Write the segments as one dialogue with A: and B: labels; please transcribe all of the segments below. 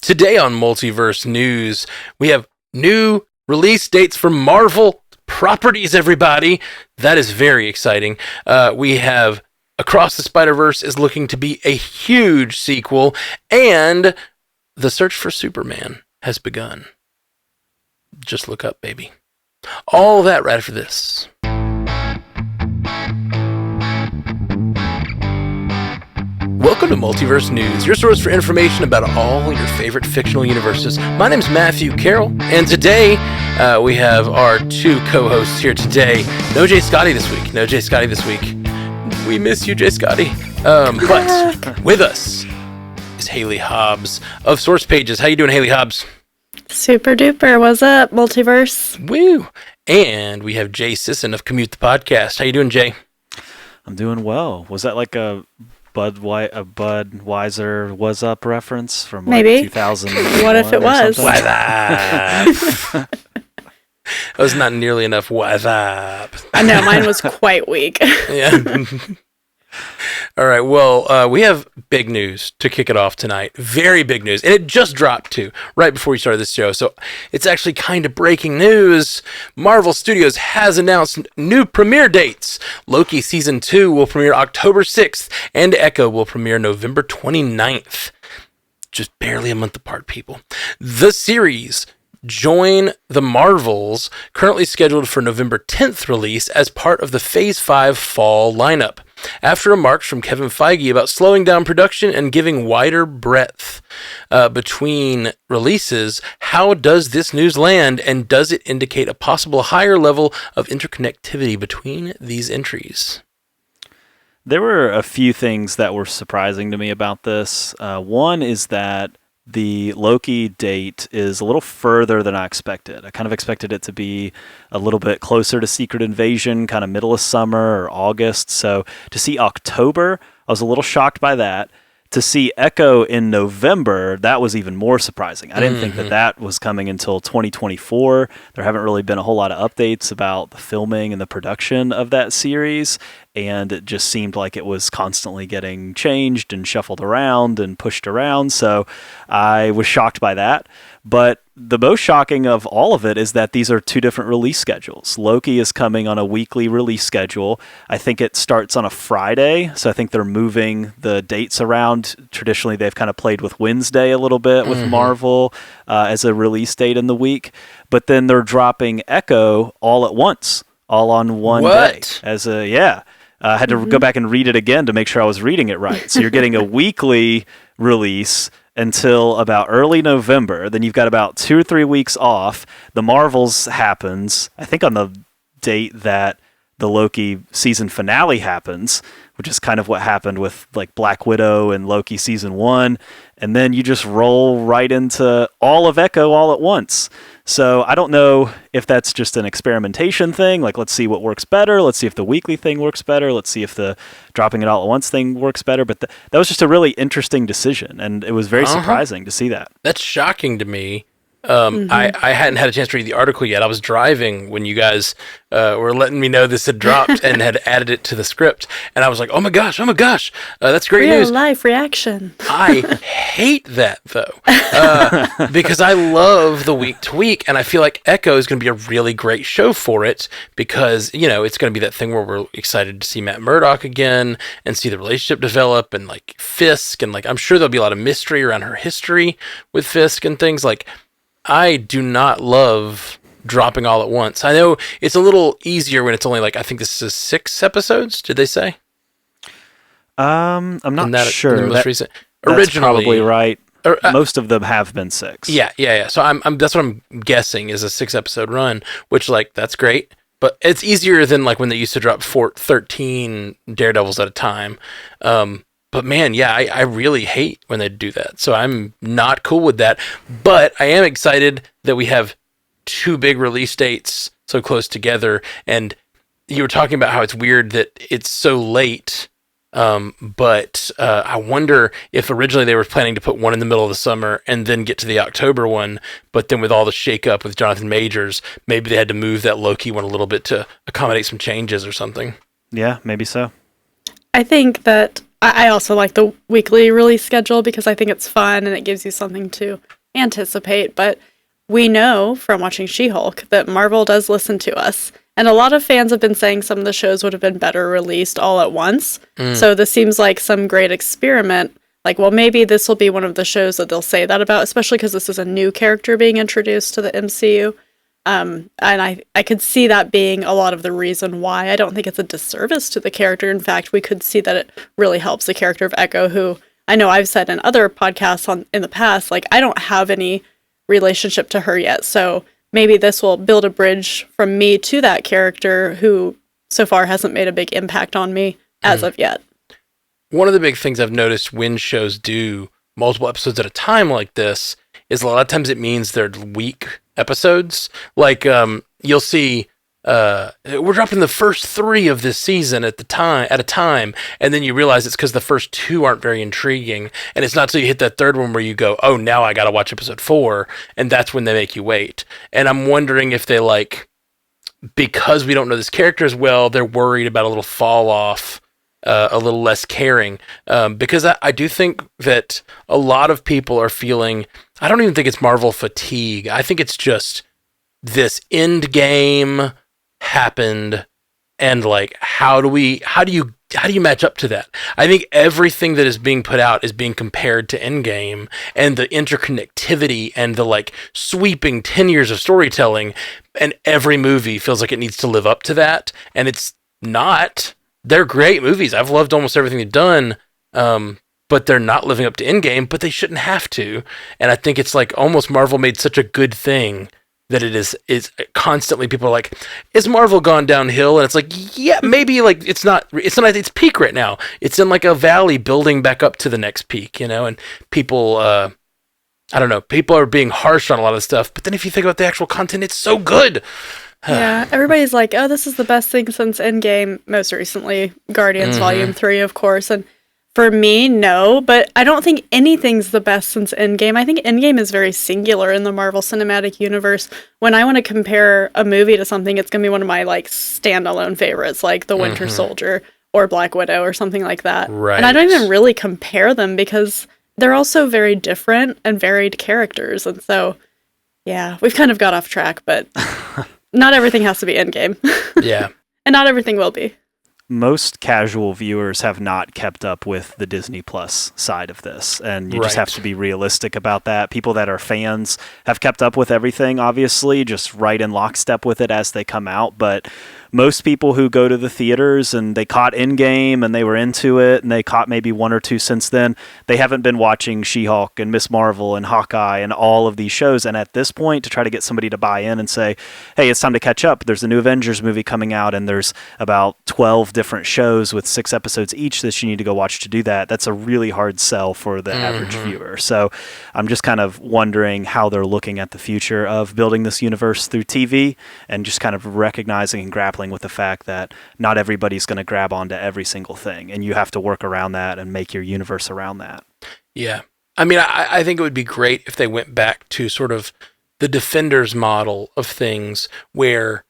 A: Today on Multiverse News, we have new release dates for Marvel properties, everybody. That is very exciting. We have Across the Spider-Verse is looking to be a huge sequel, and the search for Superman has begun. Just look up, baby. All that right after this. Welcome to Multiverse News, your source for information about all your favorite fictional universes. My name's Matthew Carroll, and today we have our two co-hosts here today. No Jay Scotty this week. We miss you, Jay Scotty. But with us is Haley Hobbs of Source Pages. How you doing, Haley Hobbs?
B: Super duper. What's up, Multiverse?
A: Woo! And we have Jay Sisson of Commute the Podcast. How you doing, Jay?
C: I'm doing well. Was that like a Budweiser Was Up reference from like
B: Maybe
C: 2000?
B: What if it was?
A: What's up? That was not nearly enough. What's up?
B: I know, mine was quite weak.
A: Yeah. All right. Well, we have big news to kick it off tonight. Very big news. And it just dropped, too, right before we started this show. So it's actually kind of breaking news. Marvel Studios has announced new premiere dates. Loki Season 2 will premiere October 6th, and Echo will premiere November 29th. Just barely a month apart, people. The series Join the Marvels, currently scheduled for November 10th release as part of the Phase 5 fall lineup. After remarks from Kevin Feige about slowing down production and giving wider breadth between releases, how does this news land, and does it indicate a possible higher level of interconnectivity between these entries?
C: There were a few things that were surprising to me about this. One is that the Loki date is a little further than I expected. I kind of expected it to be a little bit closer to Secret Invasion, kind of middle of summer or August. So to see October, I was a little shocked by that. To see Echo in November, that was even more surprising. I didn't think that was coming until 2024. There haven't really been a whole lot of updates about the filming and the production of that series, and it just seemed like it was constantly getting changed and shuffled around and pushed around, so I was shocked by that. But the most shocking of all of it is that these are two different release schedules. Loki is coming on a weekly release schedule. I think it starts on a Friday, so I think they're moving the dates around. Traditionally, they've kind of played with Wednesday a little bit with Marvel as a release date in the week. But then they're dropping Echo all at once, all on one day. I had to go back and read it again to make sure I was reading it right. So you're getting a weekly release until about early November. Then you've got about 2 or 3 weeks off. The Marvels happens, I think, on the date that the Loki season finale happens, which is kind of what happened with like Black Widow and Loki season 1. And then you just roll right into all of Echo all at once. So I don't know if that's just an experimentation thing. Like, let's see what works better. Let's see if the weekly thing works better. Let's see if the dropping it all at once thing works better. But that was just a really interesting decision. And it was very surprising to see that.
A: That's shocking to me. I hadn't had a chance to read the article yet. I was driving when you guys were letting me know this had dropped and had added it to the script. And I was like, oh my gosh, that's great news.
B: Real life reaction.
A: I hate that, though, because I love the week to week. And I feel like Echo is going to be a really great show for it because, you know, it's going to be that thing where we're excited to see Matt Murdock again and see the relationship develop and like Fisk. And like, I'm sure there'll be a lot of mystery around her history with Fisk and things like. I do not love dropping all at once. I know it's a little easier when it's only like, I think this is 6 episodes, did they say?
C: I'm not sure.
A: In the most recent.
C: That's
A: Originally,
C: probably right. Most of them have been 6.
A: Yeah. So that's what I'm guessing is a 6-episode run, which like, that's great. But it's easier than like when they used to drop 13 Daredevils at a time. But man, yeah, I really hate when they do that. So I'm not cool with that. But I am excited that we have 2 big release dates so close together. And you were talking about how it's weird that it's so late. But I wonder if originally they were planning to put one in the middle of the summer and then get to the October one. But then with all the shakeup with Jonathan Majors, maybe they had to move that Loki one a little bit to accommodate some changes or something.
C: Yeah, maybe so.
B: I think that I also like the weekly release schedule because I think it's fun and it gives you something to anticipate. But we know from watching She-Hulk that Marvel does listen to us. And a lot of fans have been saying some of the shows would have been better released all at once. So this seems like some great experiment. Like, well, maybe this will be one of the shows that they'll say that about, especially because this is a new character being introduced to the MCU. And I could see that being a lot of the reason why. I don't think it's a disservice to the character. In fact, we could see that it really helps the character of Echo, who I know I've said in other podcasts in the past, like, I don't have any relationship to her yet. So maybe this will build a bridge from me to that character who so far hasn't made a big impact on me as of yet.
A: One of the big things I've noticed when shows do multiple episodes at a time like this is a lot of times it means they're weak episodes. Like, you'll see, we're dropping the first 3 of this season at a time, and then you realize it's because the first 2 aren't very intriguing, and it's not till you hit that 3rd one where you go, oh, now I gotta watch episode 4, and that's when they make you wait. And I'm wondering if they, like, because we don't know this character as well, they're worried about a little fall off, a little less caring, because I do think that a lot of people are feeling, I don't even think it's Marvel fatigue. I think it's just this end game happened, and like, how do you match up to that? I think everything that is being put out is being compared to Endgame, and the interconnectivity and the like sweeping 10 years of storytelling, and every movie feels like it needs to live up to that, and it's not. They're great movies. I've loved almost everything they've done, but they're not living up to Endgame, but they shouldn't have to. And I think it's like almost Marvel made such a good thing that it is constantly, people are like, is Marvel gone downhill? And it's like, yeah, maybe, like, it's not at its peak right now. It's in like a valley building back up to the next peak, and people, I don't know, people are being harsh on a lot of stuff, but then if you think about the actual content, it's so good.
B: Yeah, everybody's like, oh, this is the best thing since Endgame, most recently Guardians Volume 3, of course, and for me, no, but I don't think anything's the best since Endgame. I think Endgame is very singular in the Marvel Cinematic Universe. When I want to compare a movie to something, it's going to be one of my, like, standalone favorites, like The Winter Soldier or Black Widow or something like that.
A: Right.
B: And I don't even really compare them because they're also very different and varied characters, and so, yeah, we've kind of got off track, but... Not everything has to be Endgame.
A: Yeah.
B: And not everything will be.
C: Most casual viewers have not kept up with the Disney Plus side of this, and you just have to be realistic about that. People that are fans have kept up with everything, obviously, just right in lockstep with it as they come out, but most people who go to the theaters and they caught Endgame and they were into it and they caught maybe 1 or 2 since then, they haven't been watching She-Hulk and Miss Marvel and Hawkeye and all of these shows. And at this point, to try to get somebody to buy in and say, hey, it's time to catch up. There's a new Avengers movie coming out and there's about 12 different shows with 6 episodes each that you need to go watch to do that. That's a really hard sell for the average viewer. So I'm just kind of wondering how they're looking at the future of building this universe through TV and just kind of recognizing and grappling with the fact that not everybody's going to grab onto every single thing, and you have to work around that and make your universe around that.
A: Yeah. I mean, I think it would be great if they went back to sort of the Defenders model of things where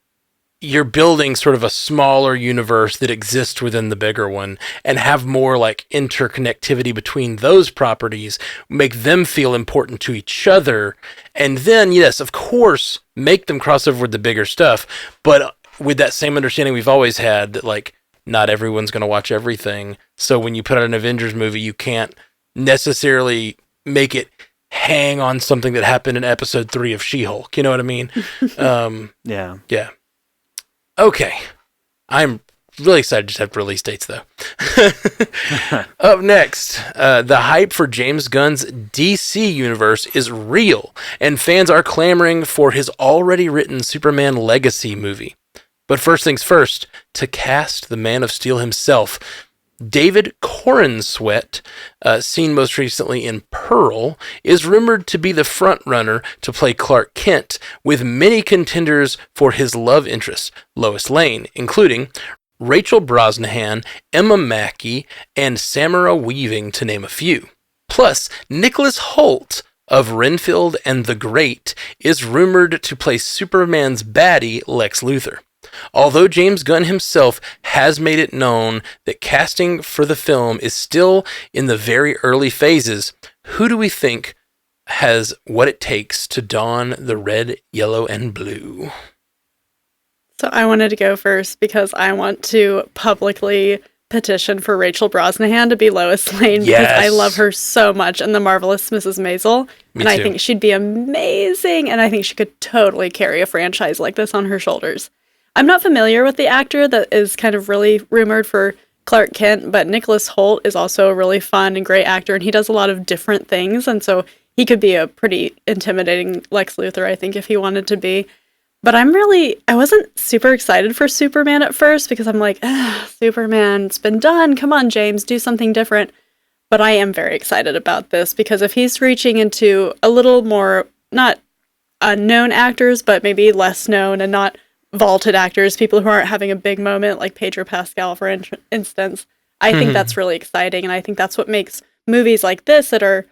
A: you're building sort of a smaller universe that exists within the bigger one and have more like interconnectivity between those properties, make them feel important to each other. And then, yes, of course, make them cross over with the bigger stuff, but with that same understanding we've always had that, like, not everyone's going to watch everything. So when you put out an Avengers movie, you can't necessarily make it hang on something that happened in episode 3 of She-Hulk. You know what I mean?
C: Yeah.
A: Yeah. Okay. I'm really excited to just have release dates, though. Up next, the hype for James Gunn's DC universe is real, and fans are clamoring for his already written Superman Legacy movie. But first things first, to cast the Man of Steel himself, David Corenswet, seen most recently in Pearl, is rumored to be the frontrunner to play Clark Kent, with many contenders for his love interest, Lois Lane, including Rachel Brosnahan, Emma Mackey, and Samara Weaving, to name a few. Plus, Nicholas Hoult of Renfield and The Great is rumored to play Superman's baddie, Lex Luthor. Although James Gunn himself has made it known that casting for the film is still in the very early phases, who do we think has what it takes to don the red, yellow, and blue?
B: So I wanted to go first because I want to publicly petition for Rachel Brosnahan to be Lois Lane because I love her so much in The Marvelous Mrs. Maisel.
A: Me
B: and
A: too.
B: I think she'd be amazing, and I think she could totally carry a franchise like this on her shoulders. I'm not familiar with the actor that is kind of really rumored for Clark Kent, but Nicholas Hoult is also a really fun and great actor, and he does a lot of different things, and so he could be a pretty intimidating Lex Luthor, I think, if he wanted to be. But I wasn't super excited for Superman at first because I'm like, Superman, it's been done. Come on, James, do something different. But I am very excited about this because if he's reaching into a little more, not unknown actors, but maybe less known and not vaulted actors, people who aren't having a big moment like Pedro Pascal, for instance, I think that's really exciting. And I think that's what makes movies like this that are,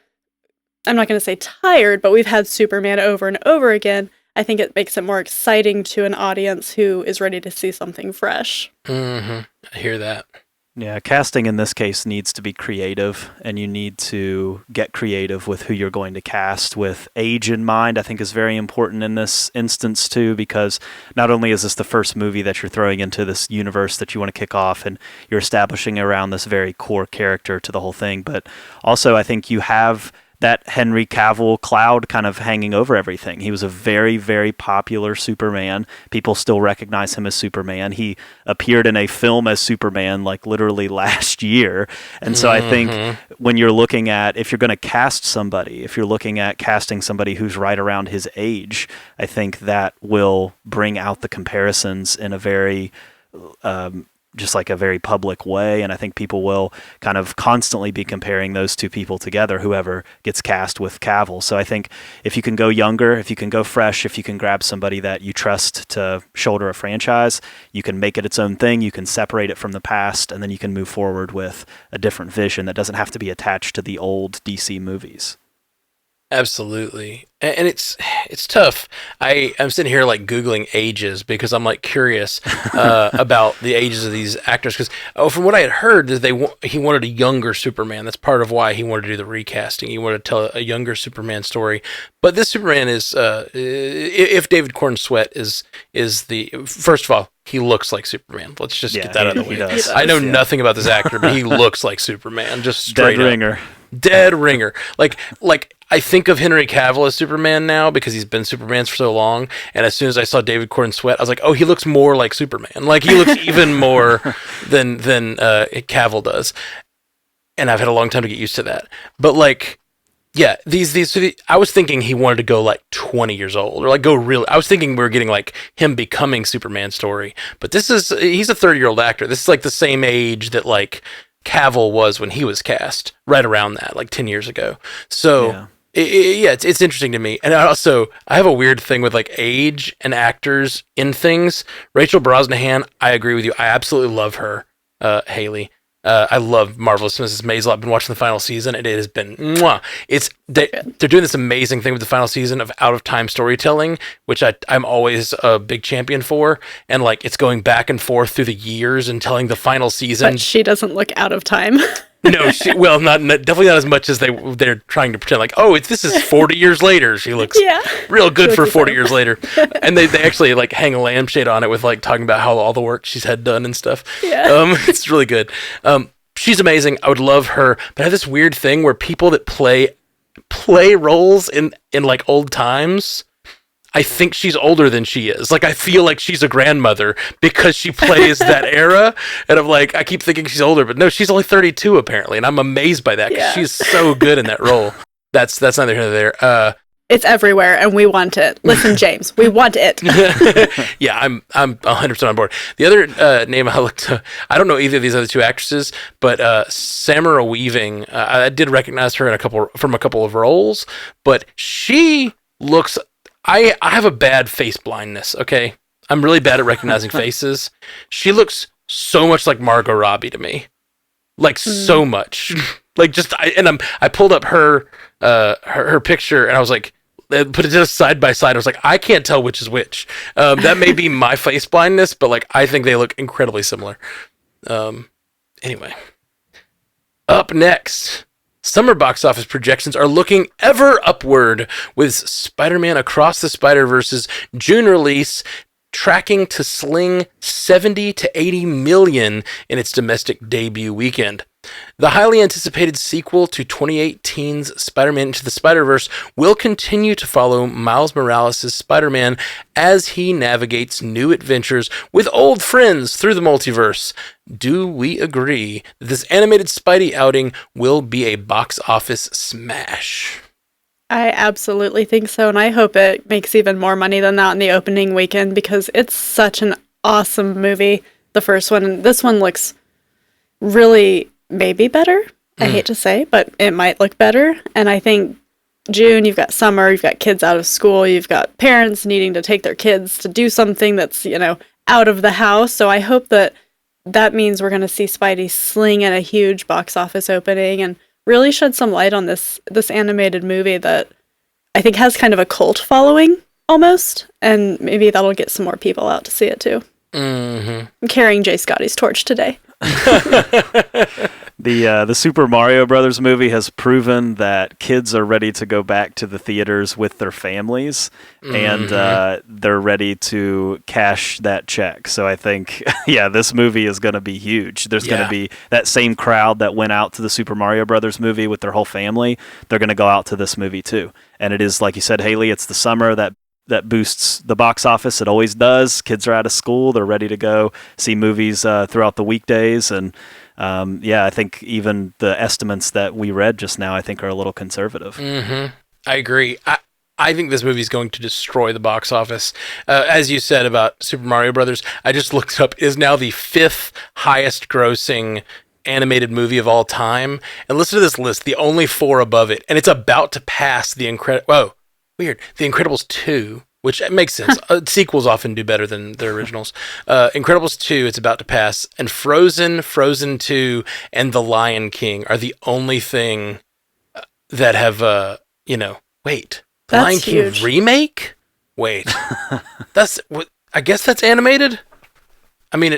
B: I'm not going to say tired, but we've had Superman over and over again. I think it makes it more exciting to an audience who is ready to see something fresh.
A: I hear that.
C: Yeah, casting in this case needs to be creative, and you need to get creative with who you're going to cast with age in mind. I think is very important in this instance too, because not only is this the first movie that you're throwing into this universe that you want to kick off and you're establishing around this very core character to the whole thing, but also I think you have that Henry Cavill cloud kind of hanging over everything. He was a very, very popular Superman. People still recognize him as Superman. He appeared in a film as Superman like literally last year. And so I think when you're looking at, if you're going to cast somebody, if you're looking at casting somebody who's right around his age, I think that will bring out the comparisons in a very just like a very public way, and I think people will kind of constantly be comparing those two people together, whoever gets cast with Cavill. So I think if you can go younger, if you can go fresh, if you can grab somebody that you trust to shoulder a franchise, you can make it its own thing, you can separate it from the past, and then you can move forward with a different vision that doesn't have to be attached to the old DC movies.
A: Absolutely. And it's tough. I'm sitting here like Googling ages because I'm like curious about the ages of these actors. Because from what I had heard, that he wanted a younger Superman. That's part of why he wanted to do the recasting. He wanted to tell a younger Superman story. But this Superman is, if David Corenswet is the, first of all, he looks like Superman. Let's just get that out of the way.
C: Does.
A: I know nothing about this actor, but he looks like Superman. Just straight
C: Dead ringer.
A: Dead ringer. Like I think of Henry Cavill as Superman now because he's been Superman for so long. And as soon as I saw David Corenswet, I was like, oh, he looks more like Superman. Like he looks even more than Cavill does. And I've had a long time to get used to that. But like, yeah, I was thinking he wanted to go like 20 years old or like go real. I was thinking we were getting like him becoming Superman story. But he's a 30-year-old actor. This is like the same age that like Cavill was when he was cast, right around that, like 10 years ago. So it's interesting to me. And I have a weird thing with like age and actors in things. Rachel Brosnahan, I agree with you. I absolutely love her, Haley. I love Marvelous Mrs. Maisel. I've been watching the final season, and it has been mwah. They're doing this amazing thing with the final season of out of time storytelling, which I'm always a big champion for. And like it's going back and forth through the years and telling the final season.
B: But she doesn't look out of time.
A: No, definitely not as much as they're trying to pretend like, this is 40 years later. She looks real good for 40 years later. And they actually like hang a lampshade on it with like talking about how all the work she's had done and stuff.
B: Yeah.
A: It's really good. She's amazing. I would love her, but I have this weird thing where people that play roles in like old times, I think she's older than she is. Like, I feel like she's a grandmother because she plays that era. And I'm like, I keep thinking she's older, but no, she's only 32 apparently. And I'm amazed by that because she's so good in that role. That's neither here nor there.
B: It's everywhere and we want it. Listen, James, we want it.
A: Yeah, I'm 100% on board. The other name I looked to, I don't know either of these other two actresses, but Samara Weaving, I did recognize her from a couple of roles, but she looks... I have a bad face blindness, okay? I'm really bad at recognizing faces. She looks so much like Margot Robbie to me. Like, so much. Like, I pulled up her picture, and I was like, put it just side by side. I was like, I can't tell which is which. That may be my face blindness, but like I think they look incredibly similar. Anyway, up next, summer box office projections are looking ever upward, with Spider-Man Across the Spider-Verse's June release tracking to sling 70 to 80 million in its domestic debut weekend. The highly anticipated sequel to 2018's Spider-Man Into the Spider-Verse will continue to follow Miles Morales' Spider-Man as he navigates new adventures with old friends through the multiverse. Do we agree that this animated Spidey outing will be a box office smash?
B: I absolutely think so, and I hope it makes even more money than that in the opening weekend because it's such an awesome movie. The first one, and this one looks really maybe better. I hate to say, but it might look better. And I think June, you've got summer, you've got kids out of school, you've got parents needing to take their kids to do something that's, out of the house. So I hope that means we're going to see Spidey sling in a huge box office opening and really shed some light on this animated movie that I think has kind of a cult following almost. And maybe that'll get some more people out to see it too. Mm-hmm. I'm carrying Jay Scotty's torch today.
C: The Super Mario Brothers movie has proven that kids are ready to go back to the theaters with their families, and they're ready to cash that check. So I think, this movie is going to be huge. There's going to be that same crowd that went out to the Super Mario Brothers movie with their whole family. They're going to go out to this movie too. And it is, like you said, Haley, it's the summer that boosts the box office. It always does. Kids are out of school. They're ready to go see movies throughout the weekdays. And I think even the estimates that we read just now, I think are a little conservative.
A: Mm-hmm. I agree. I think this movie is going to destroy the box office. As you said about Super Mario Brothers, I just looked it up. It is now the 5th highest grossing animated movie of all time. And listen to this list, the only 4 above it. And it's about to pass The Incredibles 2, which makes sense. Sequels often do better than their originals. Incredibles 2, it's about to pass, and Frozen, Frozen 2, and The Lion King are the only thing that have, wait. The Lion King
B: huge.
A: remake? Wait. I guess that's animated? I mean,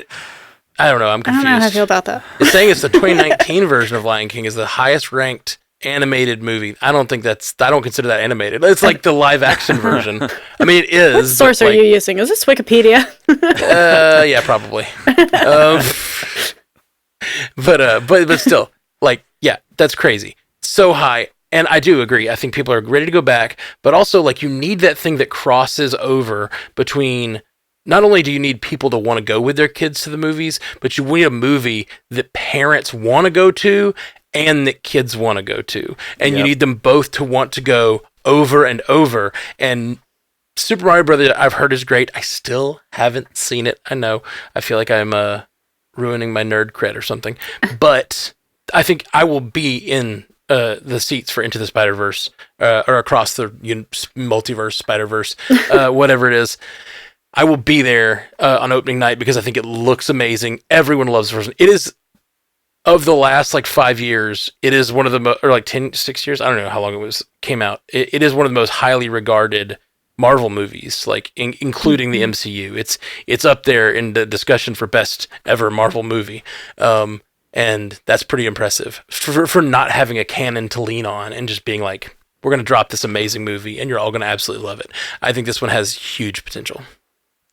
A: I don't know, I'm confused.
B: I don't know how I feel about that.
A: It's saying it's the 2019 version of Lion King is the highest ranked animated movie. I don't consider that animated. It's like the live action version. I mean, it is.
B: What source are you using? Is this Wikipedia?
A: Yeah, probably. But still, that's crazy. So high. And I do agree. I think people are ready to go back, but also you need that thing that crosses over between. Not only do you need people to want to go with their kids to the movies, but you need a movie that parents want to go to and that kids want to go to. And you need them both to want to go over and over. And Super Mario Brothers, I've heard is great. I still haven't seen it. I know. I feel like I'm ruining my nerd cred or something. But I think I will be in the seats for Into the Spider-Verse or Across the Multiverse, Spider-Verse, whatever it is. I will be there on opening night because I think it looks amazing. Everyone loves the first one. It is, of the last 5 years, it is one of the or 6 years. I don't know how long it came out. It is one of the most highly regarded Marvel movies, including the MCU. It's up there in the discussion for best ever Marvel movie, and that's pretty impressive for not having a canon to lean on and just being like, we're gonna drop this amazing movie and you're all gonna absolutely love it. I think this one has huge potential.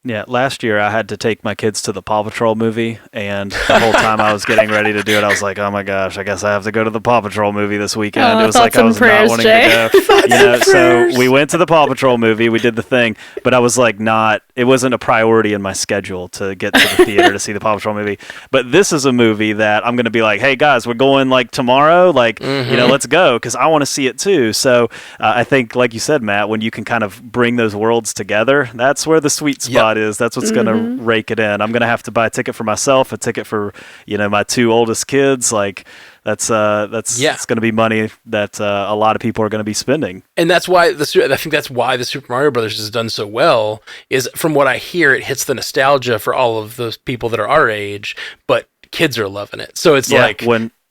C: Yeah, last year I had to take my kids to the Paw Patrol movie, and the whole time I was getting ready to do it, I was like, oh my gosh, I guess I have to go to the Paw Patrol movie this weekend. It was like I was not wanting to go. So we went to the Paw Patrol movie, we did the thing, but I was it wasn't a priority in my schedule to get to the theater to see the Paw Patrol movie. But this is a movie that I'm going to be like, hey guys, we're going tomorrow, let's go, because I want to see it too. So I think, like you said, Matt, when you can kind of bring those worlds together, that's where the sweet spot is. That's what's going to rake it in. I'm going to have to buy a ticket for myself, a ticket for my 2 oldest kids. That's it's going to be money that a lot of people are going to be spending.
A: And that's why I think that's why the Super Mario Brothers has done so well. Is from what I hear, it hits the nostalgia for all of those people that are our age, but kids are loving it. So it's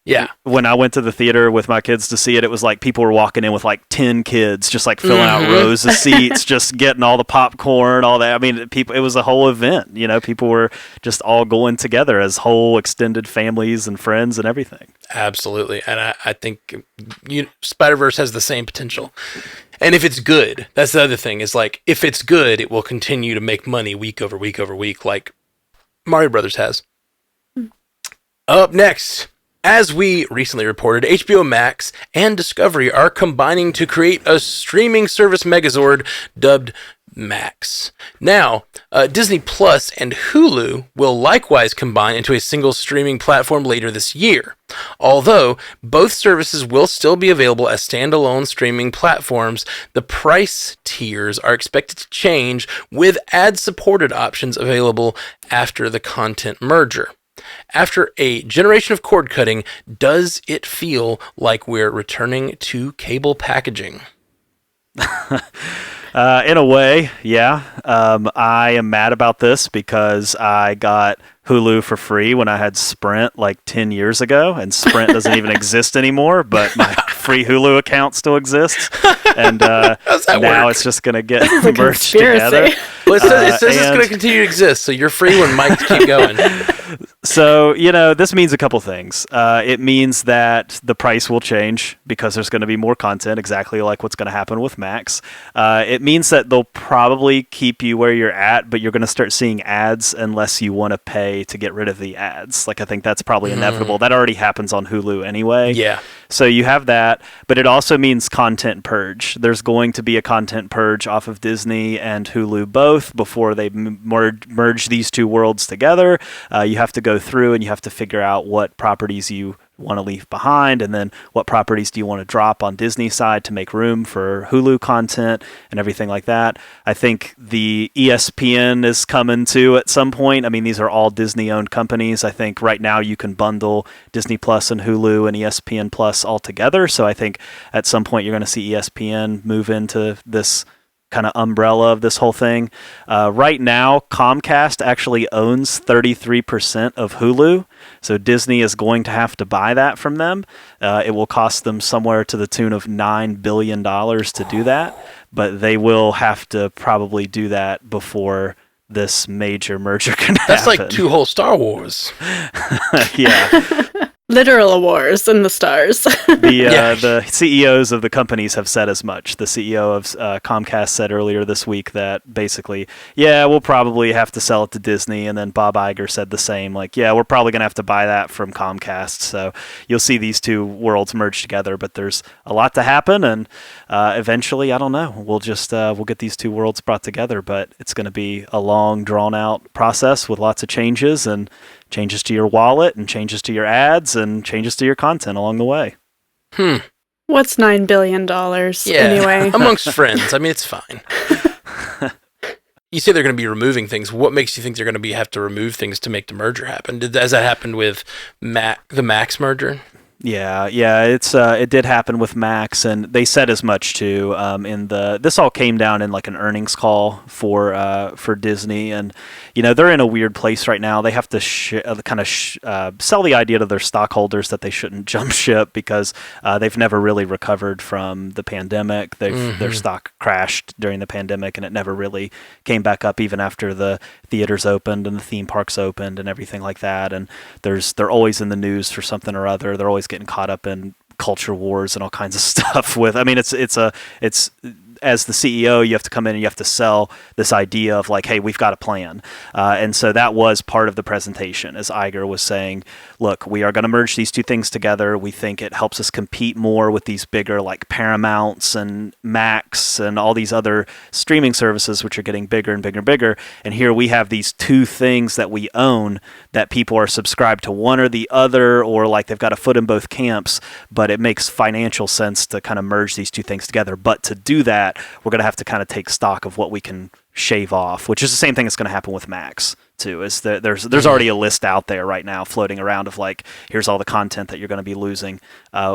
A: Yeah.
C: When I went to the theater with my kids to see it, it was like people were walking in with like 10 kids, just like filling out rows of seats, just getting all the popcorn, all that. I mean, it was a whole event. People were just all going together as whole extended families and friends and everything.
A: Absolutely. And I think Spider-Verse has the same potential. And if it's good, that's the other thing, is like, if it's good, it will continue to make money week over week over week, like Mario Brothers has. Up next, as we recently reported, HBO Max and Discovery are combining to create a streaming service megazord dubbed Max. Now, Disney Plus and Hulu will likewise combine into a single streaming platform later this year. Although both services will still be available as standalone streaming platforms, the price tiers are expected to change, with ad-supported options available after the content merger. After a generation of cord cutting, does it feel like we're returning to cable packaging?
C: In a way, yeah. I am mad about this because I got Hulu for free when I had Sprint like 10 years ago, and Sprint doesn't even exist anymore, but my free Hulu account still exists. And now it's just going to get merged together.
A: Well, it says it's going to continue to exist, so you're free when mics keep going.
C: So, this means a couple things. It means that the price will change because there's going to be more content, exactly like what's going to happen with Max. It means that they'll probably keep you where you're at, but you're going to start seeing ads unless you want to pay to get rid of the ads. Like, I think that's probably inevitable. That already happens on Hulu anyway.
A: Yeah.
C: So you have that, but it also means content purge. There's going to be a content purge off of Disney and Hulu both before they merge these two worlds together. You have to go through and you have to figure out what properties you want to leave behind, and then what properties do you want to drop on Disney side to make room for Hulu content and everything like that. I think the ESPN is coming too at some point. I mean, these are all Disney-owned companies. I think right now you can bundle Disney Plus and Hulu and ESPN Plus all together. So I think at some point you're going to see ESPN move into this kind of umbrella of this whole thing. Right now, Comcast actually owns 33% of Hulu, so Disney is going to have to buy that from them. It will cost them somewhere to the tune of $9 billion to do that, but they will have to probably do that before this major merger can happen.
A: That's like two whole Star Wars.
C: Yeah.
B: Literal wars in the stars.
C: The CEOs of the companies have said as much. The CEO of Comcast said earlier this week that basically, we'll probably have to sell it to Disney. And then Bob Iger said the same, like, we're probably going to have to buy that from Comcast. So you'll see these two worlds merge together, but there's a lot to happen. And eventually, I don't know, we'll get these two worlds brought together, but it's going to be a long, drawn out process with lots of changes and changes to your wallet and changes to your ads and changes to your content along the way.
B: What's $9 billion anyway?
A: Amongst friends. I mean, it's fine. You say they're going to be removing things. What makes you think they're going to have to remove things to make the merger happen? Has that happened with the Max merger?
C: Yeah, it did happen with Max, and they said as much too. This all came down in like an earnings call for Disney, and they're in a weird place right now. They have to sell the idea to their stockholders that they shouldn't jump ship because they've never really recovered from the pandemic. Their stock crashed during the pandemic, and it never really came back up even after the theaters opened and the theme parks opened and everything like that. And they're always in the news for something or other. They're always getting caught up in culture wars and all kinds of stuff it's as the CEO, you have to come in and you have to sell this idea of like, hey, we've got a plan. And so that was part of the presentation, as Iger was saying, look, we are going to merge these two things together. We think it helps us compete more with these bigger like Paramounts and Max and all these other streaming services, which are getting bigger and bigger and bigger. And here we have these two things that we own that people are subscribed to one or the other, or like they've got a foot in both camps, but it makes financial sense to kind of merge these two things together. But to do that, we're going to have to kind of take stock of what we can shave off, which is the same thing that's going to happen with Max too. Is that there's already a list out there right now floating around of like, here's all the content that you're going to be losing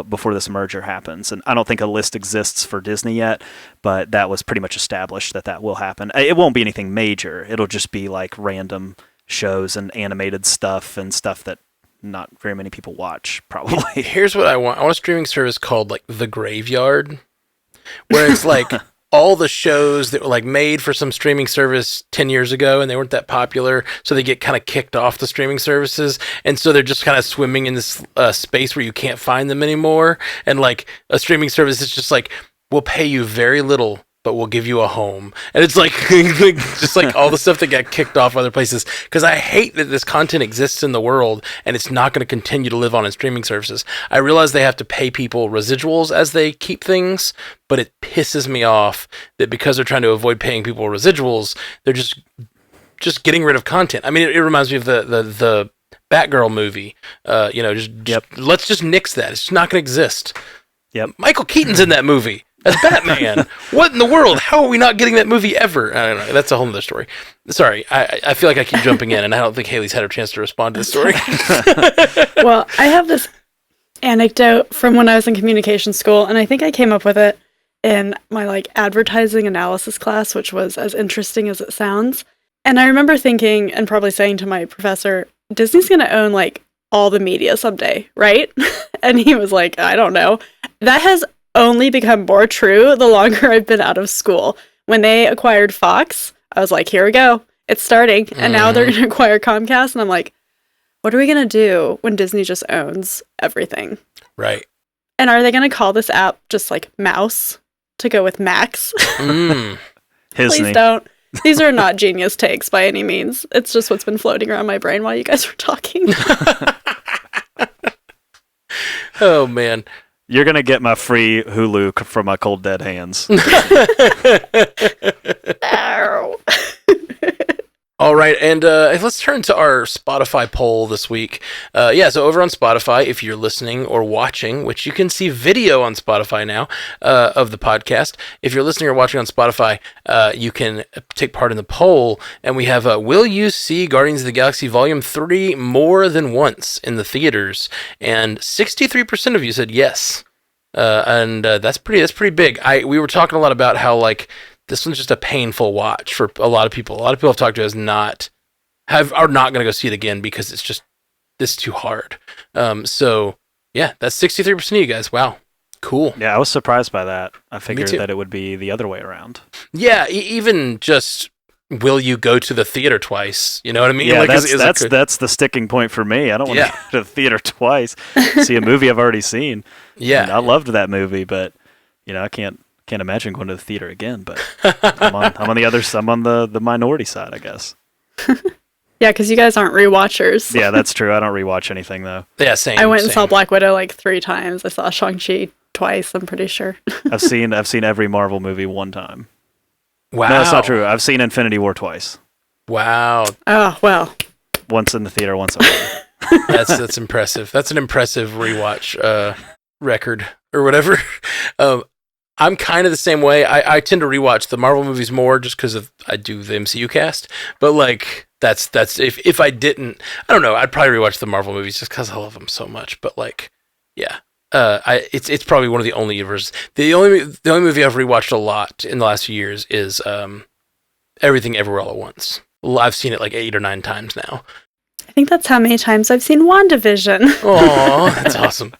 C: before this merger happens. And I don't think a list exists for Disney yet, but that was pretty much established that will happen. It won't be anything major. It'll just be like random shows and animated stuff and stuff that not very many people watch, probably.
A: Here's what I want. I want a streaming service called like The Graveyard, where it's like all the shows that were like made for some streaming service 10 years ago and they weren't that popular, so they get kind of kicked off the streaming services, and so they're just kind of swimming in this space where you can't find them anymore, and like a streaming service is just like, we'll pay you very little, but we'll give you a home. And it's like, just like all the stuff that got kicked off other places. Because I hate that this content exists in the world and it's not going to continue to live on in streaming services. I realize they have to pay people residuals as they keep things, but it pisses me off that because they're trying to avoid paying people residuals, they're just getting rid of content. I mean, it reminds me of the Batgirl movie. Let's just nix that. It's just not going to exist.
C: Yep.
A: Michael Keaton's in that movie as Batman. What in the world? How are we not getting that movie ever? I don't know. That's a whole other story. Sorry, I feel like I keep jumping in, and I don't think Haley's had her chance to respond to the story.
B: Well, I have this anecdote from when I was in communication school, and I think I came up with it in my like advertising analysis class, which was as interesting as it sounds. And I remember thinking and probably saying to my professor, Disney's going to own like all the media someday, right? And he was like, I don't know. That has only become more true the longer I've been out of school. When they acquired Fox, I was like, here we go. It's starting. And now they're going to acquire Comcast. And I'm like, what are we going to do when Disney just owns everything?
A: Right.
B: And are they going to call this app just like Mouse to go with Max? Please don't. These are not genius takes by any means. It's just what's been floating around my brain while you guys were talking.
A: Oh, man.
C: You're going to get my free Hulu from my cold dead hands.
B: Ow.
A: All right, and let's turn to our Spotify poll this week. So over on Spotify, if you're listening or watching, which you can see video on Spotify now of the podcast. If you're listening or watching on Spotify, you can take part in the poll. And we have, will you see Guardians of the Galaxy Volume 3 more than once in the theaters? And 63% of you said yes. That's pretty big. We were talking a lot about how, like, this one's just a painful watch for a lot of people. A lot of people I've talked to are not going to go see it again because it's just this too hard. So yeah, that's 63% of you guys. Wow, cool.
C: Yeah, I was surprised by that. I figured that it would be the other way around.
A: Yeah, even just will you go to the theater twice? You know what I mean?
C: Yeah,
A: like,
C: that's the sticking point for me. I don't want to go to the theater twice, see a movie I've already seen. Yeah, and I loved that movie, but I can't imagine going to the theater again, but I'm on the other side. I'm on the minority side, I guess.
B: Yeah, because you guys aren't rewatchers.
C: Yeah, that's true. I don't rewatch anything, though.
A: Yeah, same.
B: I went and saw Black Widow like 3 times. I saw Shang-Chi twice, I'm pretty sure.
C: I've seen every Marvel movie 1 time.
A: Wow.
C: No, that's not true. I've seen Infinity War twice.
A: Wow.
B: Oh, well.
C: Once in the theater, once at home.
A: That's impressive. That's an impressive rewatch record or whatever. I'm kind of the same way. I tend to rewatch the Marvel movies more just because I do the MCU cast. But like that's if I didn't, I don't know. I'd probably rewatch the Marvel movies just because I love them so much. But like, yeah, it's probably one of the only universes. The only movie I've rewatched a lot in the last few years is Everything Everywhere All at Once. I've seen it like 8 or 9 times now.
B: I think that's how many times I've seen WandaVision.
A: Oh, that's awesome.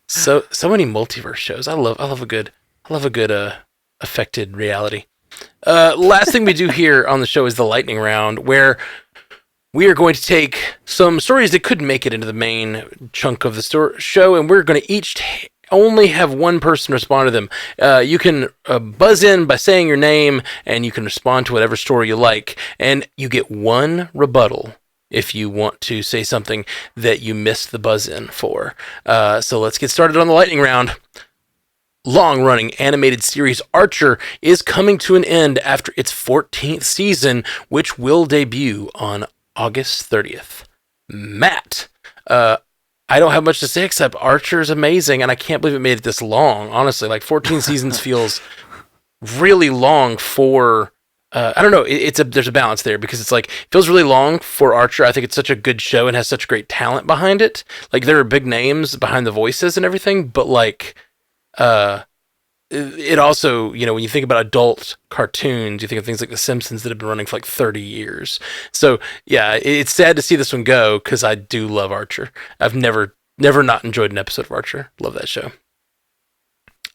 A: So many multiverse shows. I love a good affected reality. Last thing we do here on the show is the lightning round, where we are going to take some stories that couldn't make it into the main chunk of the show, and we're going to each only have one person respond to them. You can buzz in by saying your name, and you can respond to whatever story you like, and you get 1 rebuttal if you want to say something that you missed the buzz in for. So let's get started on the lightning round. Long-running animated series Archer is coming to an end after its 14th season, which will debut on August 30th. Matt, I don't have much to say except Archer is amazing, and I can't believe it made it this long. Honestly, like 14 seasons feels really long for... I don't know. There's a balance there because it's like it feels really long for Archer. I think it's such a good show and has such great talent behind it. Like there are big names behind the voices and everything, but like, it also, when you think about adult cartoons, you think of things like The Simpsons that have been running for like 30 years. So yeah, it's sad to see this one go because I do love Archer. I've never not enjoyed an episode of Archer. Love that show.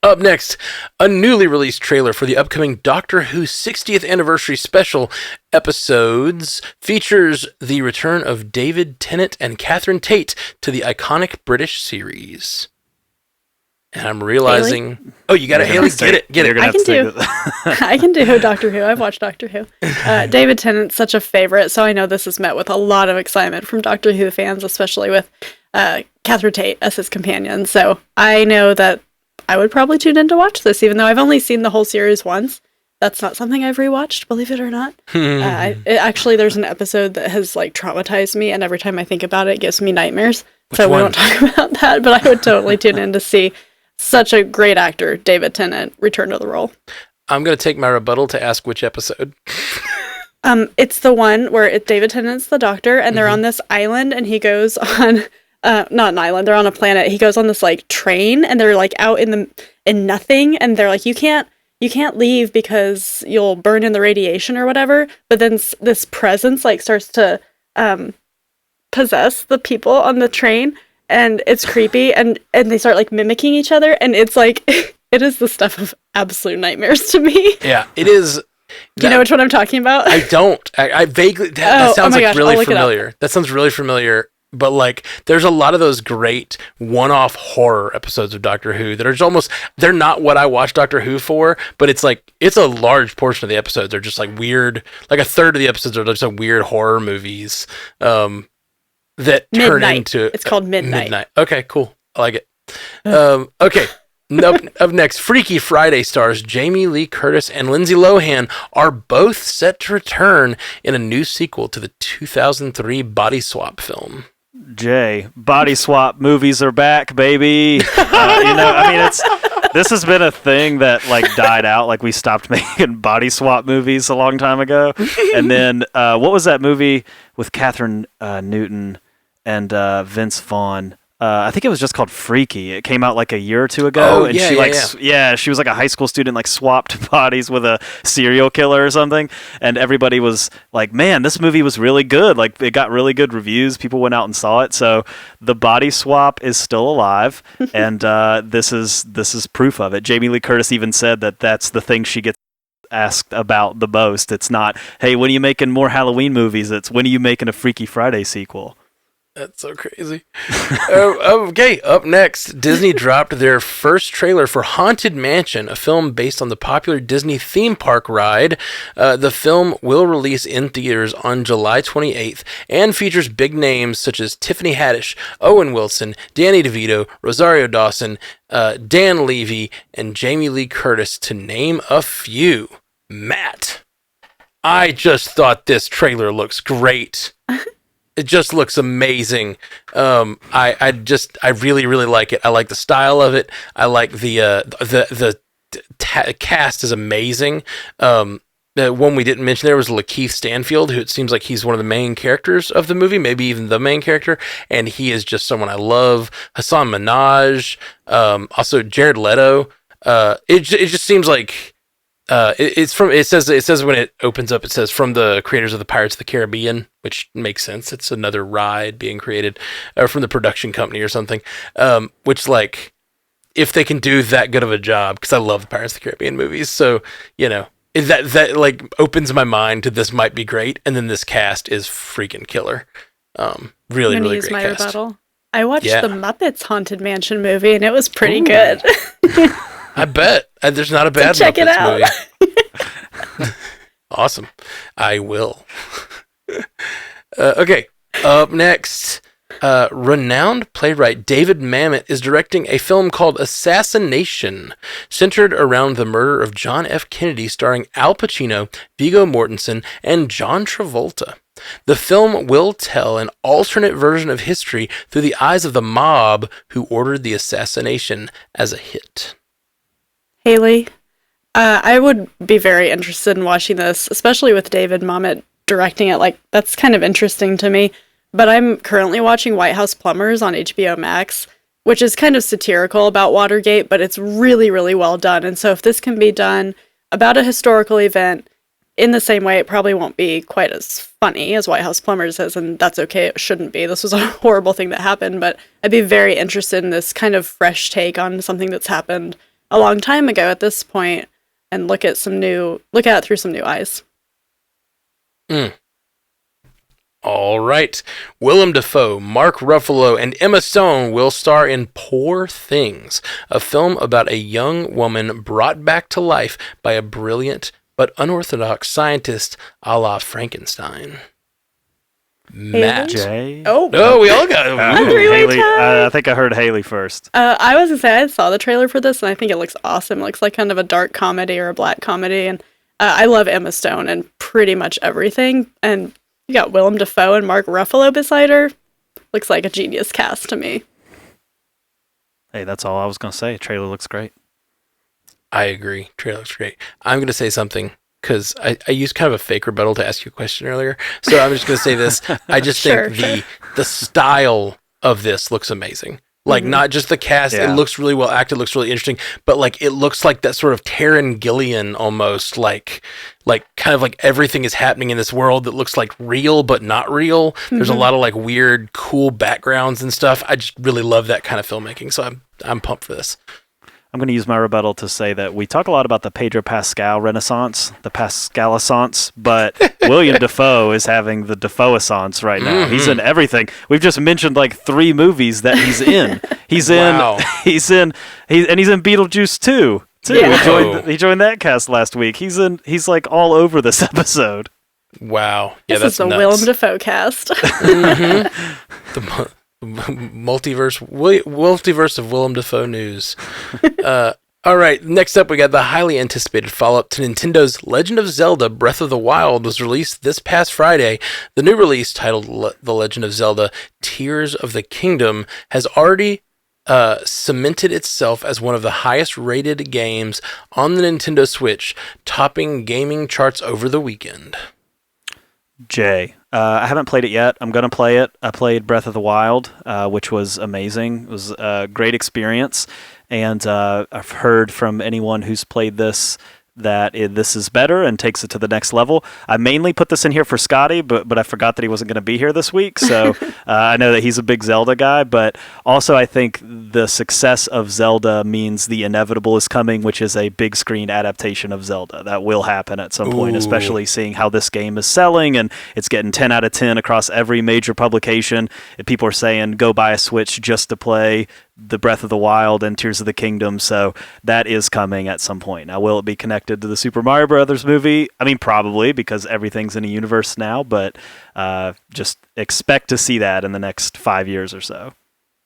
A: Up next, a newly released trailer for the upcoming Doctor Who 60th anniversary special episodes features the return of David Tennant and Catherine Tate to the iconic British series. And I'm realizing,
B: Haley?
A: Oh, you got it, Haley. Get it.
B: I can do Doctor Who. I've watched Doctor Who. David Tennant's such a favorite, so I know this is met with a lot of excitement from Doctor Who fans, especially with Catherine Tate as his companion. So I know that I would probably tune in to watch this, even though I've only seen the whole series once. That's not something I've rewatched, believe it or not. Actually, there's an episode that has traumatized me, and every time I think about it, it gives me nightmares. We won't talk about that, but I would totally tune in to see such a great actor, David Tennant, return to the role. I'm
A: going to take my rebuttal to ask which episode.
B: It's the one where David Tennant's the doctor, and they're on this island, and he goes on... not an island, they're on a planet. He goes on this train, and they're out in nothing, and they're like, you can't leave because you'll burn in the radiation or whatever. But then this presence starts to possess the people on the train, and it's creepy, and they start mimicking each other, and it's it is the stuff of absolute nightmares to me.
A: Yeah, it is.
B: Do you know which one I'm talking about?
A: I don't. I vaguely that sounds really familiar. That sounds really familiar. But there's a lot of those great one-off horror episodes of Doctor Who that are just they're not what I watch Doctor Who for, but it's a large portion of the episodes are just weird, a third of the episodes are just weird horror movies that turn into...
B: It's called Midnight.
A: Okay, cool. I like it. Okay. Up next, Freaky Friday stars Jamie Lee Curtis and Lindsay Lohan are both set to return in a new sequel to the 2003 Body Swap film.
C: Body swap movies are back, baby. This has been a thing that died out. We stopped making body swap movies a long time ago. And then what was that movie with Catherine Newton and Vince Vaughn? I think it was just called Freaky. It came out a year or two ago, and she was a high school student, swapped bodies with a serial killer or something, and everybody was like, "Man, this movie was really good. It got really good reviews. People went out and saw it." So the body swap is still alive, and this is proof of it. Jamie Lee Curtis even said that that's the thing she gets asked about the most. It's not, "Hey, when are you making more Halloween movies?" It's, "When are you making a Freaky Friday sequel?"
A: That's so crazy. Okay, up next, Disney dropped their first trailer for Haunted Mansion, a film based on the popular Disney theme park ride. The film will release in theaters on July 28th and features big names such as Tiffany Haddish, Owen Wilson, Danny DeVito, Rosario Dawson, Dan Levy, and Jamie Lee Curtis, to name a few. Matt, I just thought this trailer looks great. It just looks amazing. I really, really like it. I like the style of it. I like the cast is amazing. The one we didn't mention there was Lakeith Stanfield, who it seems like he's one of the main characters of the movie, maybe even the main character, and he is just someone I love. Hassan Minhaj, also Jared Leto. It just seems like. It says when it opens up, it says from the creators of the Pirates of the Caribbean, which makes sense. It's another ride being created from the production company or something. Which if they can do that good of a job, because I love the Pirates of the Caribbean movies, so that opens my mind to this might be great, and then this cast is freaking killer. Really, really great cast.
B: Rebuttal. I watched the Muppets Haunted Mansion movie, and it was pretty good.
A: I bet. There's not a bad
B: so check
A: Muppets
B: it out.
A: movie. Awesome. I will. Okay. Up next, renowned playwright David Mamet is directing a film called Assassination, centered around the murder of John F. Kennedy, starring Al Pacino, Viggo Mortensen, and John Travolta. The film will tell an alternate version of history through the eyes of the mob who ordered the assassination as a hit.
B: Haley, I would be very interested in watching this, especially with David Mamet directing it. That's kind of interesting to me. But I'm currently watching White House Plumbers on HBO Max, which is kind of satirical about Watergate, but it's really, really well done. And so if this can be done about a historical event in the same way, it probably won't be quite as funny as White House Plumbers is, and that's okay. It shouldn't be. This was a horrible thing that happened, but I'd be very interested in this kind of fresh take on something that's happened a long time ago at this point, and look at it through some new eyes.
A: All right. Willem Dafoe, Mark Ruffalo, and Emma Stone will star in Poor Things, a film about a young woman brought back to life by a brilliant but unorthodox scientist a la Frankenstein. Matt.
C: Jay?
A: Oh, we all got
C: Haley. I think I heard Haley first.
B: I was going to say, I saw the trailer for this, and I think it looks awesome. It looks like kind of a dark comedy or a black comedy, and I love Emma Stone in pretty much everything, and you got Willem Dafoe and Mark Ruffalo beside her. Looks like a genius cast to me.
C: Hey, that's all I was going to say. Trailer looks great.
A: I agree. Trailer looks great. I'm going to say something because I used kind of a fake rebuttal to ask you a question earlier. So I'm just going to say this. I just think the style of this looks amazing. Like, not just the cast, it looks really well acted, looks really interesting, but like it looks like that sort of Taron Gillian almost, like kind of like everything is happening in this world that looks like real but not real. There's a lot of like weird, cool backgrounds and stuff. I just really love that kind of filmmaking, so I'm pumped for this.
C: I'm going to use my rebuttal to say that we talk a lot about the Pedro Pascal renaissance, the Pascal-assance, but William Dafoe is having the Dafoe-assance right now. He's in everything. We've just mentioned like 3 movies that he's in. He's in Beetlejuice 2.
B: Yeah.
C: He joined that cast last week. He's like all over this episode.
A: Wow. Yeah,
B: this is the
A: nuts.
B: Willem Dafoe cast.
A: The multiverse of Willem Dafoe news. All right, next up we got the highly anticipated follow-up to Nintendo's Legend of Zelda Breath of the Wild was released this past Friday. The new release, titled The Legend of Zelda Tears of the Kingdom, has already cemented itself as one of the highest rated games on the Nintendo Switch, topping gaming charts over the weekend.
C: Jay, I haven't played it yet. I'm going to play it. I played Breath of the Wild, which was amazing. It was a great experience. And I've heard from anyone who's played this that this is better and takes it to the next level. I mainly put this in here for Scotty, but I forgot that he wasn't going to be here this week. So I know that he's a big Zelda guy, but also I think the success of Zelda means the inevitable is coming, which is a big screen adaptation of Zelda. That will happen at some point, especially seeing how this game is selling, and it's getting 10 out of 10 across every major publication. And people are saying go buy a Switch just to play the Breath of the Wild and Tears of the Kingdom, so that is coming at some point. Now, will it be connected to the Super Mario Brothers movie? I mean, probably, because everything's in a universe now, but just expect to see that in the next 5 years or so.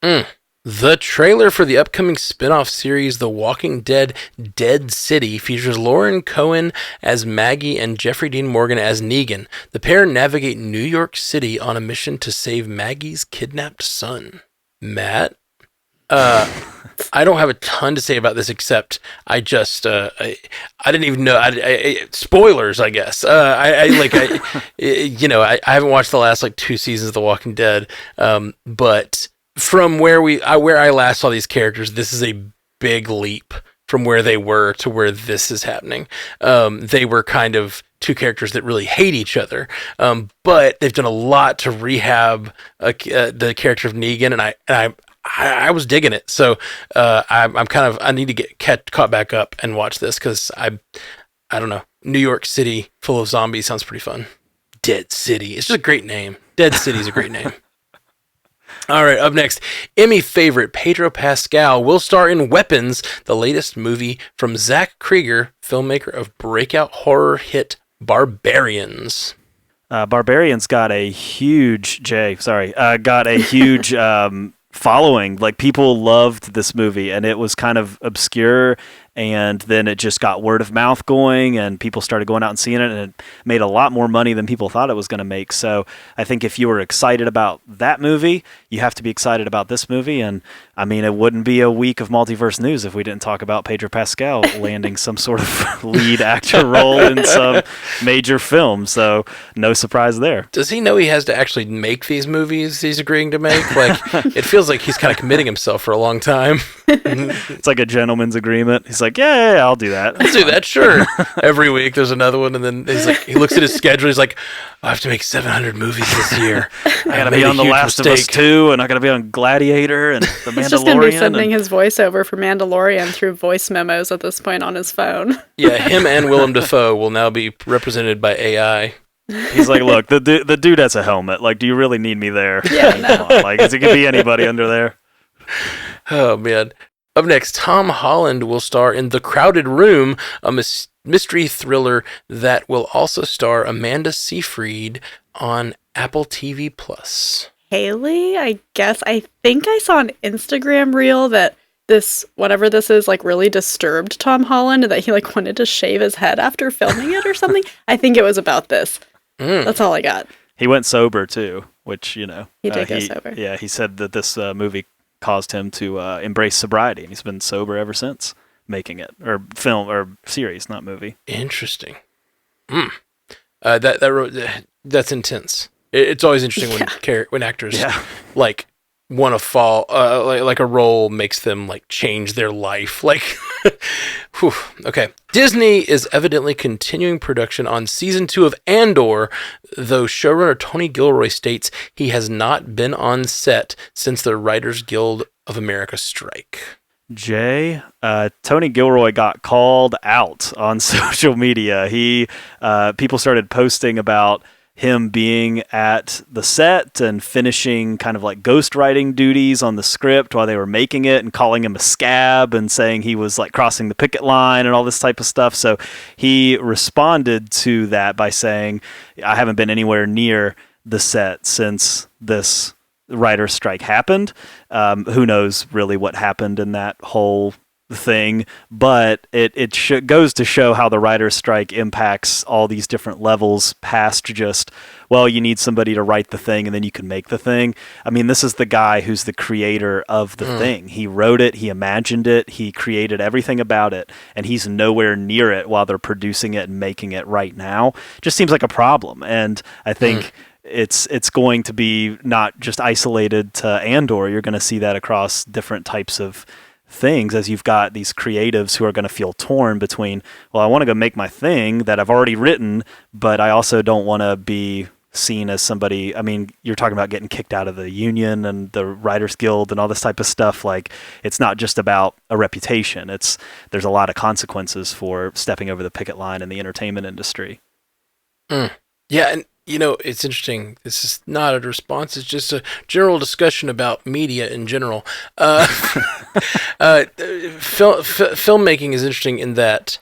A: The trailer for the upcoming spin-off series The Walking Dead Dead City features Lauren Cohen as Maggie and Jeffrey Dean Morgan as Negan. The pair navigate New York City on a mission to save Maggie's kidnapped son. Matt? I don't have a ton to say about this except I just I didn't even know. Spoilers, I guess. I haven't watched the last like 2 seasons of The Walking Dead, but from where I last saw these characters, this is a big leap from where they were to where this is happening. They were kind of 2 characters that really hate each other, but they've done a lot to rehab the character of Negan, and I was digging it, so I need to get caught back up and watch this because I don't know. New York City full of zombies sounds pretty fun. Dead City, it's just a great name. Dead City is a great name. All right, up next, Emmy favorite Pedro Pascal will star in Weapons, the latest movie from Zach Krieger, filmmaker of breakout horror hit Barbarians.
C: Barbarians got a huge following. Like, people loved this movie, and it was kind of obscure and then it just got word of mouth going, and people started going out and seeing it, and it made a lot more money than people thought it was going to make. So I think if you were excited about that movie, you have to be excited about this movie. And I mean, it wouldn't be a week of multiverse news if we didn't talk about Pedro Pascal landing some sort of lead actor role in some major film. So no surprise there.
A: Does he know he has to actually make these movies he's agreeing to make? Like, it feels like he's kind of committing himself for a long time.
C: It's like a gentleman's agreement. He's like, yeah, I'll do that.
A: I'll do that, sure. Every week there's another one, and then he's like, he looks at his schedule. He's like, I have to make 700 movies this year.
C: I gotta be on The Last of Us 2, and I gotta be on Gladiator and The Mandalorian.
B: He's just gonna be sending his voiceover for Mandalorian through voice memos at this point on his phone.
A: Yeah, him and Willem Dafoe will now be represented by AI.
C: He's like, look, the dude has a helmet. Like, do you really need me there?
B: Yeah, no.
C: Like, it could be anybody under there.
A: Oh, man. Up next, Tom Holland will star in The Crowded Room, a mystery thriller that will also star Amanda Seyfried on Apple TV+.
B: Haley, I guess. I think I saw an Instagram reel that this, whatever this is, like really disturbed Tom Holland and that he like wanted to shave his head after filming it or something. I think it was about this. That's all I got.
C: He went sober too, which, you know.
B: He did go sober.
C: Yeah, he said that this movie caused him to embrace sobriety, and he's been sober ever since making it, or film, or series, not movie.
A: Interesting. That's intense. It's always interesting when actors like want to fall, like a role makes them like change their life. Like, whew, okay. Disney is evidently continuing production on season 2 of Andor, though showrunner Tony Gilroy states he has not been on set since the Writers Guild of America strike.
C: Jay, Tony Gilroy got called out on social media. People started posting about him being at the set and finishing kind of like ghostwriting duties on the script while they were making it, and calling him a scab and saying he was like crossing the picket line and all this type of stuff. So he responded to that by saying, I haven't been anywhere near the set since this writer's strike happened. Who knows really what happened in that whole thing, but it goes to show how the writer's strike impacts all these different levels past just, well, you need somebody to write the thing and then you can make the thing. I mean, this is the guy who's the creator of the thing. He wrote it, he imagined it, he created everything about it, and he's nowhere near it while they're producing it and making it right now. Just seems like a problem, and I think it's going to be not just isolated to Andor. You're going to see that across different types of things, as you've got these creatives who are going to feel torn between, well, I want to go make my thing that I've already written, but I also don't want to be seen as somebody. I mean, you're talking about getting kicked out of the union and the Writers Guild and all this type of stuff. Like, it's not just about a reputation. There's a lot of consequences for stepping over the picket line in the entertainment industry.
A: Yeah, and you know, it's interesting. This is not a response. It's just a general discussion about media in general. Filmmaking is interesting in that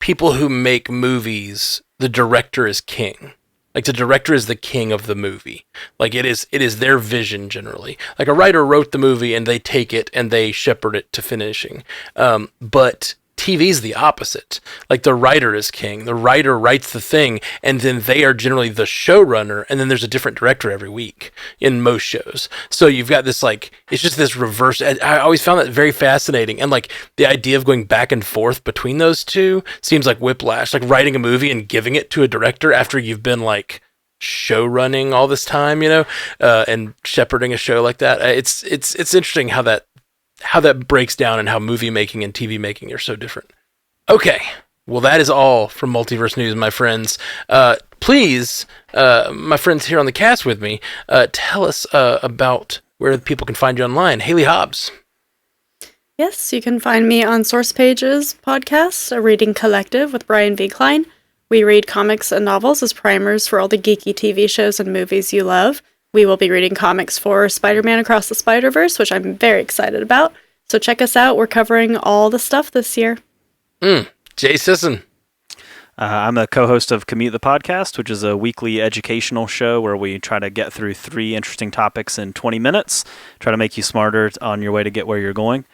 A: people who make movies, the director is king. Like, the director is the king of the movie. Like, it is their vision generally. Like, a writer wrote the movie and they take it and they shepherd it to finishing. But TV is the opposite. Like, the writer is king. The writer writes the thing, and then they are generally the showrunner, and then there's a different director every week in most shows. So you've got this, like, it's just this reverse. I always found that very fascinating. And, like, the idea of going back and forth between those two seems like whiplash. Like, writing a movie and giving it to a director after you've been, like, show running all this time, you know, and shepherding a show like that. It's interesting how that breaks down and how movie making and TV making are so different. Okay, well, that is all from Multiverse News, my friends. Please, my friends here on the cast with me, tell us about where people can find you online. Haley Hobbs.
B: Yes, you can find me on Source Pages podcast, a reading collective with Brian V. Klein. We read comics and novels as primers for all the geeky TV shows and movies you love. We will be reading comics for Spider-Man Across the Spider-Verse, which I'm very excited about. So check us out. We're covering all the stuff this year.
A: Jay Sisson.
C: I'm a co-host of Commute the Podcast, which is a weekly educational show where we try to get through 3 interesting topics in 20 minutes, try to make you smarter on your way to get where you're going.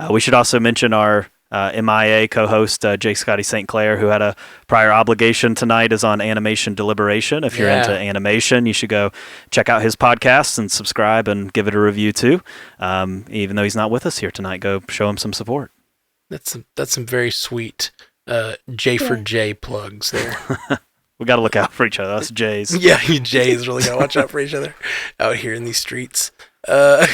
C: We should also mention our MIA co-host J. Scotty St. Clair, who had a prior obligation tonight, is on Animation Deliberation. If you're into animation, you should go check out his podcast and subscribe and give it a review too. Even though he's not with us here tonight, go show him some support.
A: That's some very sweet J for J plugs there.
C: We got to look out for each other. Us Jays.
A: Yeah, you Jays really got to watch out for each other out here in these streets. Well,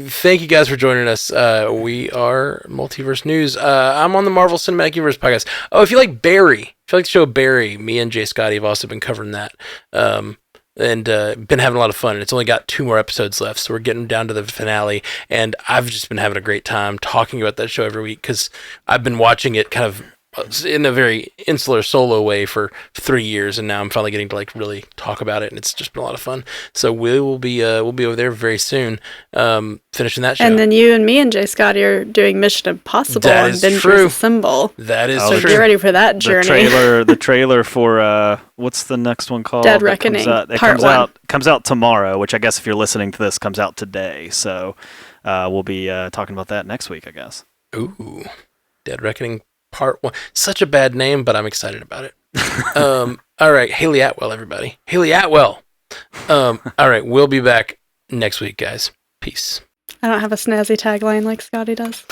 A: thank you guys for joining us. We are Multiverse News. I'm on the Marvel Cinematic Universe podcast. Oh, if you like Barry, if you like the show Barry, me and Jay Scotty have also been covering that. And been having a lot of fun. And it's only got 2 more episodes left, so we're getting down to the finale. And I've just been having a great time talking about that show every week because I've been watching it kind of in a very insular solo way for 3 years, and now I'm finally getting to like really talk about it, and it's just been a lot of fun. So we'll be over there very soon, finishing that show.
B: And then you and me and Jay Scotty are doing Mission Impossible
A: That
B: and
A: is
B: Avengers
A: true.
B: Assemble.
A: That is
B: So
A: true.
B: get ready for that journey.
C: The trailer for what's the next one called?
B: Dead Reckoning, Part 1.
C: Comes out tomorrow, which I guess if you're listening to this comes out today. So we'll be talking about that next week, I guess.
A: Ooh, Dead Reckoning Part 1. Such a bad name, but I'm excited about it. All right, Haley Atwell, everybody. Haley Atwell. All right, we'll be back next week, guys. Peace.
B: I don't have a snazzy tagline like Scotty does.